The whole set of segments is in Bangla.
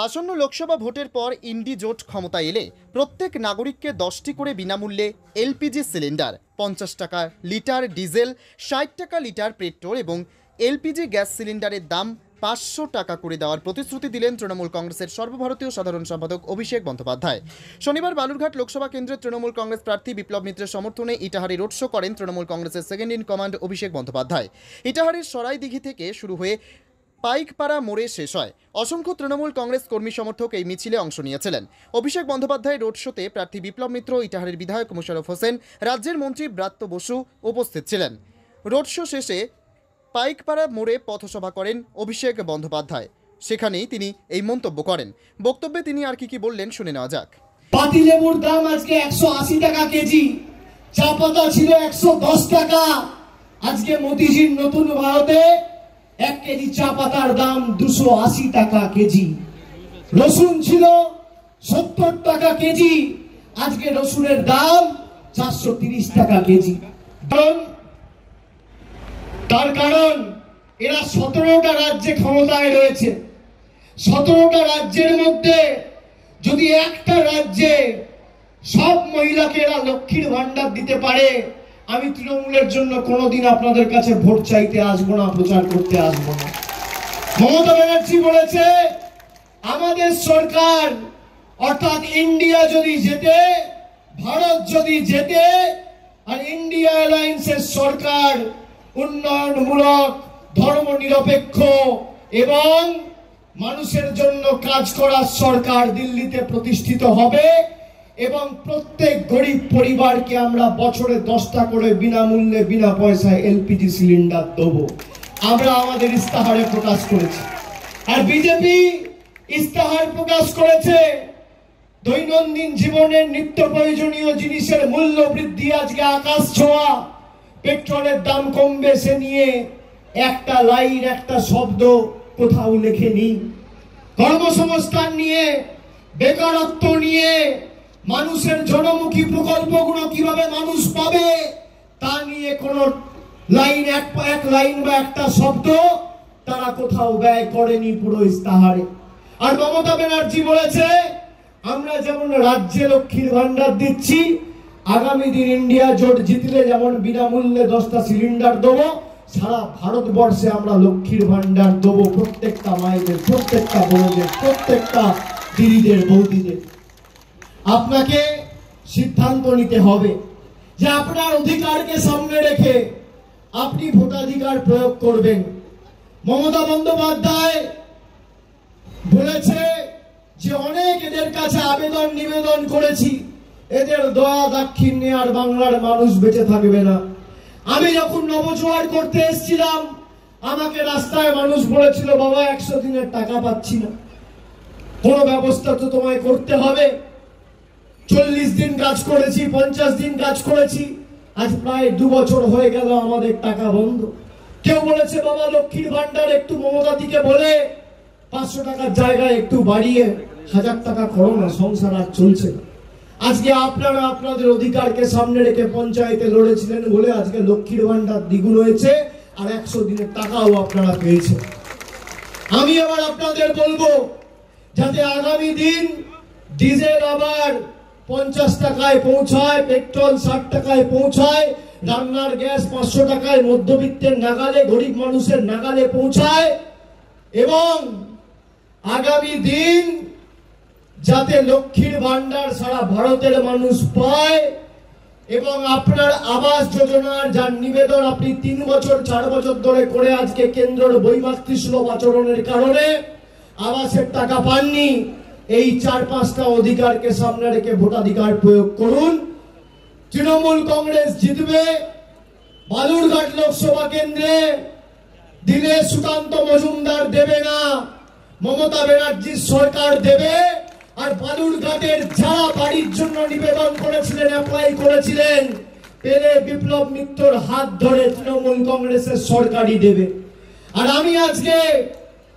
আসন্ন লোকসভা ভোটের পর ইন্ডি জোট ক্ষমতায় এলে প্রত্যেক নাগরিককে 10টি করে বিনামূল্যে এলপিজি সিলিন্ডার, 50 টাকা লিটার ডিজেল, 60 টাকা লিটার পেট্রোল এবং এলপিজি গ্যাস সিলিন্ডারের দাম 500 টাকা করে দেওয়ার প্রতিশ্রুতি দিলেন তৃণমূল কংগ্রেসের সর্বভারতীয় সাধারণ সম্পাদক অভিষেক বন্দ্যোপাধ্যায়। শনিবার বালুরঘাট লোকসভা কেন্দ্রের তৃণমূল কংগ্রেস প্রার্থী বিপ্লব মিত্রের সমর্থনে ইটাহারে রোড শো করেন তৃণমূল কংগ্রেসের second in command Abhishek Bandyopadhyay. ইটাহারের সরাইদিঘি থেকে শুরু হয়ে পাইকপাড়া মোড়ে শেষ হয়। অসংখ্য তৃণমূল কংগ্রেস কর্মী সমর্থক এই মিছিলে অংশ নিয়েছিলেন। অভিষেক বন্দ্যোপাধ্যায় রোড শোতে প্রার্থী বিপ্লব মিত্র, ইটাহারের বিধায়ক মোশাররফ হোসেন, রাজ্যের মন্ত্রী ব্রাত্য বসু উপস্থিত ছিলেন। রোড শো শেষে পাইকপাড়া মোড়ে পথসভা করেন অভিষেক বন্দ্যোপাধ্যায়। সেখানেই তিনি এই মন্তব্য করেন। বক্তব্যে তিনি আর কি বললেন শুনে নেওয়া যাক। পাতিলেবুর দাম আজকে 180 টাকা কেজি, চা পাতা ছিল 110 টাকা। আজকে মোদিজির নতুন ভারতে 1 কেজি চা পাতার দাম 280 টাকা কেজি। রসুন ছিল 70 টাকা কেজি, আজকে রসুনের দাম 430 টাকা কেজি। তার কারণ এরা 17টা রাজ্যে ক্ষমতায় রয়েছে। 17টা রাজ্যের মধ্যে যদি একটা রাজ্যে সব মহিলাকে এরা লক্ষ্মীর ভান্ডার দিতে পারে, আমি তৃণমূলের জন্য কোনোদিন আপনাদের কাছে ভোট চাইতে আসবো না, প্রচার করতে আসবো না। মমতা ব্যানার্জি বলেছে আমাদের সরকার অর্থাৎ ইন্ডিয়া যদি জেতে, ভারত যদি জেতে, আর ইন্ডিয়া অ্যালায়েন্সের সরকার উন্নয়নমূলক, ধর্মনিরপেক্ষ এবং মানুষের জন্য কাজ করার সরকার দিল্লিতে প্রতিষ্ঠিত হবে এবং প্রত্যেক গরিব পরিবারকে আমরা বছরে 10টা করে বিনামূল্যে বিনা পয়সায় এলপিজি সিলিন্ডার দেবো, আমরা আমাদের ইস্তাহারে প্রকাশ করেছি। আর বিজেপি ইস্তাহার প্রকাশ করেছে দৈনন্দিন জীবনের নিত্য প্রয়োজনীয় জিনিসের মূল্য বৃদ্ধি আজকে আকাশ ছোঁয়া, পেট্রোলের দাম কমবে সে নিয়ে একটা লাইন, একটা শব্দ কোথাও লেখেনি। কর্মসংস্থান নিয়ে, বেকারত্ব নিয়ে, মানুষের জনমুখী প্রকল্পগুলো কিভাবে মানুষ পাবে তা নিয়ে কোন লাইন, এক লাইন বা একটা শব্দ তারা কোথাও ব্যয় করেনি পুরো ইস্তাহারে। আর মমতা ব্যানার্জি বলেছে আমরা যেমন রাজ্যে লক্ষ্মীর ভান্ডার দিচ্ছি, আগামী দিন ইন্ডিয়া জোট জিতলে যেমন বিনামূল্যে 10টা সিলিন্ডার দেবো, সারা ভারতবর্ষে আমরা লক্ষ্মীর ভান্ডার দেবো প্রত্যেকটা মায়েদের, প্রত্যেকটা বোনদের, প্রত্যেকটা দিদিদের, বৌদিদের। আপনাকে সিদ্ধান্ত নিতে হবে যে আপনার অধিকারকে সামনে রেখে আপনি ভোটাধিকার প্রয়োগ করবেন। মমতা বন্দ্যোপাধ্যায় বলেছে যে অনেক এদের কাছে আবেদন নিবেদন করেছি, এদের দয়া দাক্ষিণ্যে আর বাংলার মানুষ বেঁচে থাকবে না। আমি যখন নবজোয়ার করতে এসেছিলাম, আমাকে রাস্তায় মানুষ বলেছিল বাবা 100 দিনের টাকা পাচ্ছি না, কোন ব্যবস্থা তো তোমায় করতে হবে। 40 দিন কাজ করেছি, 50 দিন কাজ করেছি, আজ প্রায় 2 বছর হয়ে গেল আমাদের টাকা বন্ধ। কেউ বলেছে বাবা লক্ষ্মীর ভান্ডার একটু মমতা দিকে বলে 500 টাকার জায়গায় একটু বাড়িয়ে 1000 টাকা করো না, সংসার আর চলছে না। আজকে আপনারা আপনাদের অধিকারকে সামনে রেখে পঞ্চায়েতে লড়েছিলেন বলে আজকে লক্ষ্মীর ভান্ডার দ্বিগুণ হয়েছে আর 100 দিনের টাকাও আপনারা পেয়েছেন। আমি আবার আপনাদের বলবো যাতে আগামী দিন ডিজেল আবার 50 টাকায় পৌঁছায়, পেট্রোল 60 টাকায় পৌঁছায়, রান্নার গ্যাস 500 টাকায় মধ্যবিত্তের নাগালে, গরিব মানুষের নাগালে পৌঁছায় এবং আগামী দিন যাতে লক্ষ্মীর ভান্ডার সারা ভারতের মানুষ পায় এবং আপনার আবাস যোজনার যার নিবেদন আপনি 3 বছর 4 বছর ধরে করে আজকে কেন্দ্রের বৈমাতৃসুলভ আচরণের কারণে আবাসের টাকা পাননি, এই 4-5টা অধিকারকে সামনে রেখে ভোটাধিকার প্রয়োগ করুন। তৃণমূল কংগ্রেস জিতবে। বালুরঘাট লোকসভা কেন্দ্রে দিলে সুকান্ত মজুমদার দেবে না, মমতা ব্যানার্জির সরকার দেবে। আর বালুরঘাটের যারা বাড়ির জন্য নিবেদন করেছিলেন, অ্যাপ্লাই করেছিলেন, পেলে বিপ্লব মিত্রর হাত ধরে তৃণমূল কংগ্রেসের সরকারই দেবে। আর আমি আজকে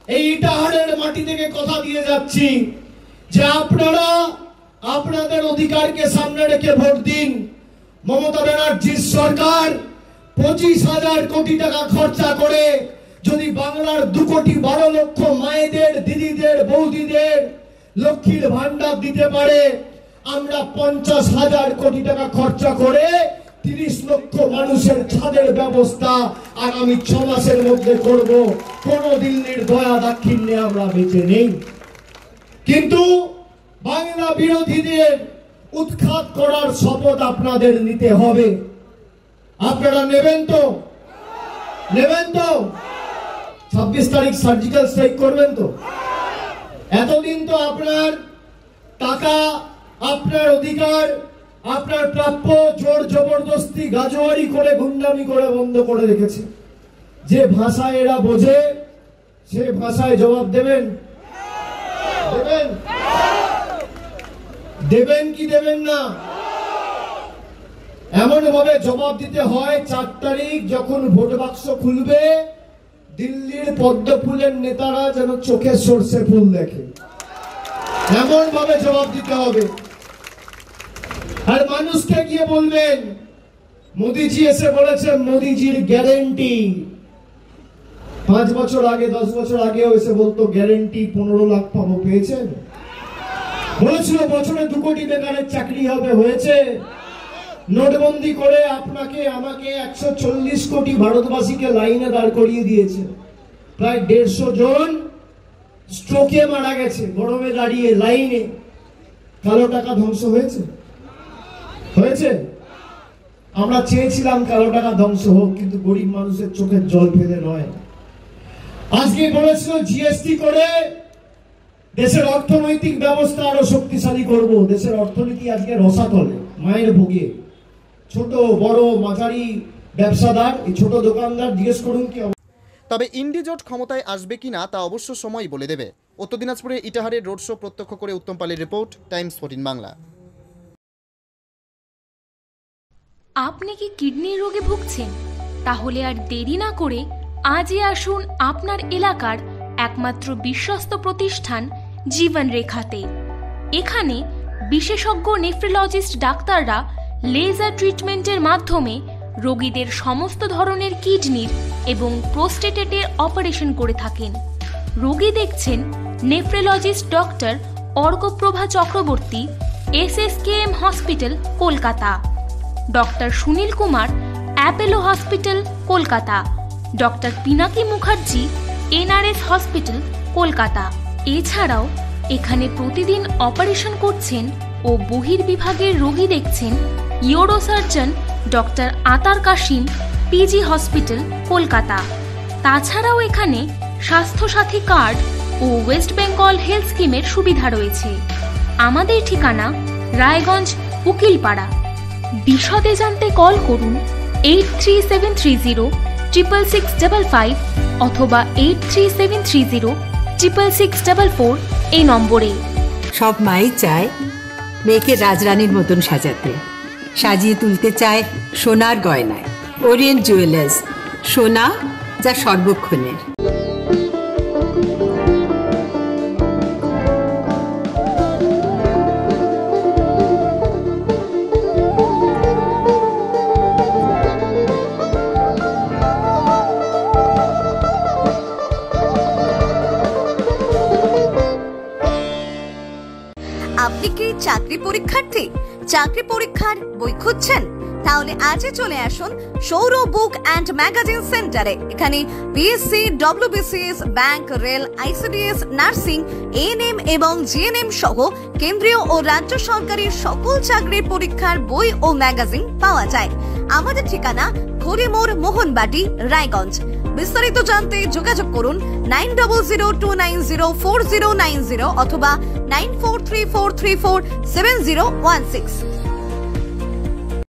এই ইটাহারের মাটি থেকে কথা দিয়ে যাচ্ছি যে আপনারা আপনাদের অধিকারকে সামনে রেখে ভোট দিন। মমতা ব্যানার্জির সরকার 25,000 কোটি টাকা খরচা করে যদি বাংলার 2,12,00,000 মায়েদের, দিদিদের, বৌদিদের লক্ষ্মীর ভান্ডার দিতে পারে, আমরা 50,000 কোটি টাকা খরচা করে 30 লক্ষ মানুষের ছাদের ব্যবস্থা আগামী 6 মাসের মধ্যে করব। কোন দিল্লির দয়া দাক্ষিণ্যে আমরা বেঁচে নেই। কিন্তু বাংলা বিরোধীদের উৎখাত করার শপথ আপনাদের নিতে হবে। আপনারা নেবেন তো? নেবেন তো? 26 তারিখ সার্জিক্যাল স্ট্রাইক করবেন তো? এতদিন তো আপনার টাকা, আপনার অধিকার, আপনার প্রাপ্য জোর জবরদস্তি গাজোয়ারি করে, গুন্ডামি করে বন্ধ করে রেখেছে। যে ভাষায় এরা বোঝে সে ভাষায় জবাব দেবেন? দেবেন? দেবেন কি দেবেন না? এমন ভাবে জবাব দিতে হয়, 4 তারিখ যখন ভোট বাক্স খুলবে, দিল্লির পদ্ম ফুলের নেতারা যেন চোখে সর্ষে ফুল দেখে, এমন ভাবে জবাব দিতে হবে। আর মানুষকে গিয়ে বলবেন, মোদিজি এসে বলেছে মোদিজির গ্যারেন্টি। 5 বছর আগে, 10 বছর আগেও এসে বলতো গ্যারেন্টি 15 লাখ পাবো, পেয়েছেন? বলেছিল বছরে 2 কোটি বেকারের চাকরি হবে, হয়েছে? নোটবন্দি করে আপনাকে আমাকে 140 কোটি ভারতবাসীকে লাইনে দাঁড় করিয়ে দিয়েছে। প্রায় 150 জন স্ট্রোকে মারা গেছে গরমে দাঁড়িয়ে লাইনে। কালো টাকা ধ্বংস হয়েছে? হয়েছে? আমরা চেয়েছিলাম কালো টাকা ধ্বংস হোক, কিন্তু গরিব মানুষের চোখের জল ফেলে নয়। আজকে বলেছিল জিএসটি করে দেশের অর্থনৈতিক ব্যবস্থা আরো শক্তিশালী করব। দেশের অর্থনীতি আজকে রসাতলে, মায়ের ভোগে। ছোট বড় মাঝারি ব্যবসাদার, এই ছোট দোকানদার জিজ্ঞেস করুন কি। তবে ইন্ডি জোট ক্ষমতায় আসবে কিনা তা অবশ্য সময় বলে দেবে। উত্তর দিনাজপুরে ইটাহারের রোড শো প্রত্যক্ষ করে উত্তম পালের রিপোর্ট, টাইমস 14 বাংলা। আপনি কি কিডনির রোগে ভুগছেন? তাহলে আর দেরি না করে আজই আসুন আপনার এলাকার একমাত্র বিশ্বস্ত প্রতিষ্ঠান জীবন রেখাতে। এখানে বিশেষজ্ঞ নেফ্রোলজিস্ট ডাক্তাররা লেজার ট্রিটমেন্টের মাধ্যমে রোগীদের সমস্ত ধরনের কিডনির এবং প্রোস্টেটের অপারেশন করে থাকেন। রোগী দেখছেন nephrologist doctor Arkaprava Chakraborty, SSKM hospital, Kolkata. Doctor Sunil Kumar, Apollo hospital, Kolkata. Doctor Pinaki Mukherjee, NRS hospital, Kolkata. এছাড়াও এখানে প্রতিদিন অপারেশন করছেন ও বহির্বিভাগের রোগী দেখছেন ইউরোসার্জন ডক্টর আতার কাশিম, PG হসপিটাল, কলকাতা। তাছাড়াও এখানে স্বাস্থ্যসাথী কার্ড ও ওয়েস্ট বেঙ্গল হেলথ স্কিমের সুবিধা রয়েছে। আমাদের ঠিকানা রায়গঞ্জ, উকিলপাড়া। বিশদে জানতে কল করুন 8373066655 অথবা 8373066644 এই নম্বরে। সব মাই চায় মেয়েকে রাজরানীর মতন সাজাতে, সাজিয়ে তুলতে চায় সোনার গয়নায়। ওরিয়েন্ট জুয়েলার্স, সোনা যা সর্বক্ষণের। আপনি কি চাকরি পরীক্ষার্থী? চাকরি পরীক্ষার বই খুঁজছেন? তাহলে আজই চলে আসুন সৌরভ বুক অ্যান্ড ম্যাগাজিন সেন্টারে। এখানে BSc, WBCS, bank, rail, ICDS, nursing, ANM এবং GNM সহ কেন্দ্রীয় ও রাজ্য সরকারি সকল চাকরির পরীক্ষার বই ও ম্যাগাজিন পাওয়া যায়। আমাদের ঠিকানা ঘড়িমোড়, মোহনবাটি, রায়গঞ্জ। বিস্তারিত জানতে যোগাযোগ করুন 9002904090 অথবা 9434347016।